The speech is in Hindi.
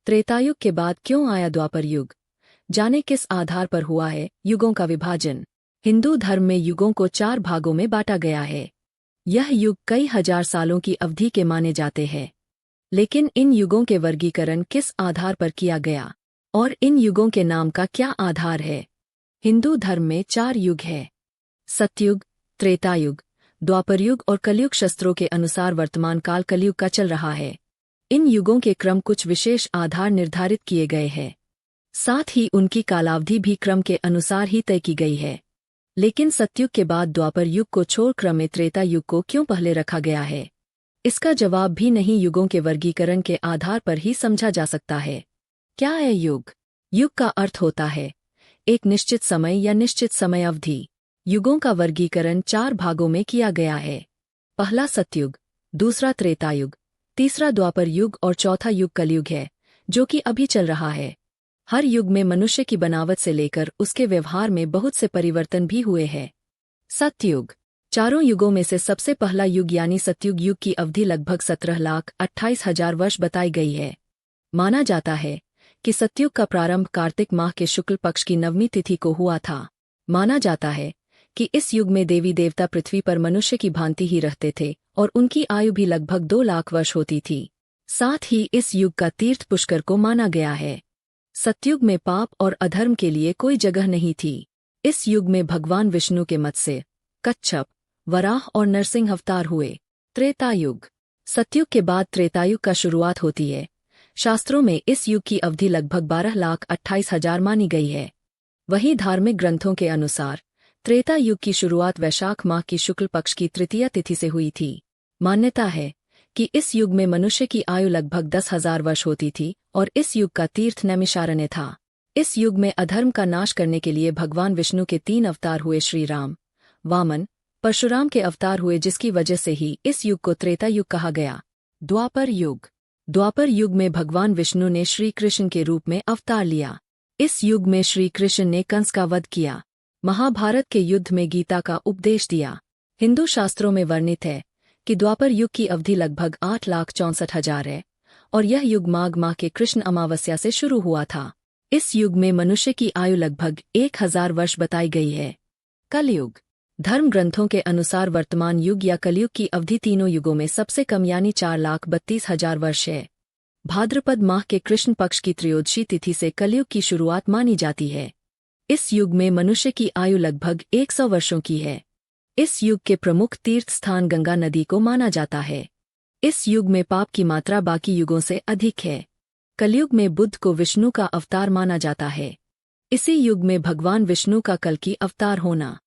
त्रेतायुग के बाद क्यों आया द्वापर युग? जाने किस आधार पर हुआ है युगों का विभाजन। हिंदू धर्म में युगों को 4 भागों में बांटा गया है। यह युग कई हजार सालों की अवधि के माने जाते हैं। लेकिन इन युगों के वर्गीकरण किस आधार पर किया गया और इन युगों के नाम का क्या आधार है? हिंदू धर्म में 4 युग है: सतयुग, त्रेतायुग, द्वापरयुग और कलयुग। शास्त्रों के अनुसार वर्तमान काल कलयुग का चल रहा है। इन युगों के क्रम कुछ विशेष आधार निर्धारित किए गए हैं। साथ ही उनकी कालावधि भी क्रम के अनुसार ही तय की गई है। लेकिन सतयुग के बाद द्वापर युग को छोड़ क्रम में त्रेता युग को क्यों पहले रखा गया है? इसका जवाब भी नहीं युगों के वर्गीकरण के आधार पर ही समझा जा सकता है। क्या है युग? युग का अर्थ होता है एक निश्चित समय या निश्चित समय अवधि। युगों का वर्गीकरण 4 भागों में किया गया है। पहला सतयुग, दूसरा त्रेतायुग, तीसरा द्वापर युग और चौथा युग कलयुग है, जो कि अभी चल रहा है। हर युग में मनुष्य की बनावट से लेकर उसके व्यवहार में बहुत से परिवर्तन भी हुए हैं। सतयुग, चारों युगों में से सबसे पहला युग यानी सतयुग युग की अवधि लगभग 17,28,000 वर्ष बताई गई है। माना जाता है कि सतयुग का प्रारंभ कार्तिक माह के शुक्ल पक्ष की 9वीं तिथि को हुआ था। माना जाता है कि इस युग में देवी देवता पृथ्वी पर मनुष्य की भांति ही रहते थे और उनकी आयु भी लगभग 2 लाख वर्ष होती थी। साथ ही इस युग का तीर्थ पुष्कर को माना गया है। सतयुग में पाप और अधर्म के लिए कोई जगह नहीं थी। इस युग में भगवान विष्णु के मत्स्य, कच्छप, वराह और नरसिंह अवतार हुए। त्रेतायुग, सतयुग के बाद त्रेतायुग का शुरुआत होती है। शास्त्रों में इस युग की अवधि लगभग 12,28,000 मानी गई है। वहीं धार्मिक ग्रंथों के अनुसार त्रेता युग की शुरुआत वैशाख माह की शुक्ल पक्ष की तृतीया तिथि से हुई थी। मान्यता है कि इस युग में मनुष्य की आयु लगभग 10,000 वर्ष होती थी और इस युग का तीर्थ नैमिषारण्य था। इस युग में अधर्म का नाश करने के लिए भगवान विष्णु के 3 अवतार हुए: श्री राम, वामन, परशुराम के अवतार हुए, जिसकी वजह से ही इस युग को त्रेता युग कहा गया। द्वापर युग, द्वापर युग में भगवान विष्णु ने श्री कृष्ण के रूप में अवतार लिया। इस युग में श्री कृष्ण ने कंस का वध किया, महाभारत के युद्ध में गीता का उपदेश दिया। हिंदू शास्त्रों में वर्णित है कि द्वापर युग की अवधि लगभग 8,64,000 है और यह युग माघ माह के कृष्ण अमावस्या से शुरू हुआ था। इस युग में मनुष्य की आयु लगभग 1,000 वर्ष बताई गई है। कलयुग, धर्म ग्रंथों के अनुसार वर्तमान युग या कलयुग की अवधि तीनों युगों में सबसे कम यानी 4,32,000 वर्ष है। भाद्रपद माह के कृष्ण पक्ष की त्रयोदशी तिथि से कलयुग की शुरुआत मानी जाती है। इस युग में मनुष्य की आयु लगभग 100 वर्षों की है। इस युग के प्रमुख तीर्थ स्थान गंगा नदी को माना जाता है। इस युग में पाप की मात्रा बाकी युगों से अधिक है। कलयुग में बुद्ध को विष्णु का अवतार माना जाता है। इसी युग में भगवान विष्णु का कल्कि अवतार होना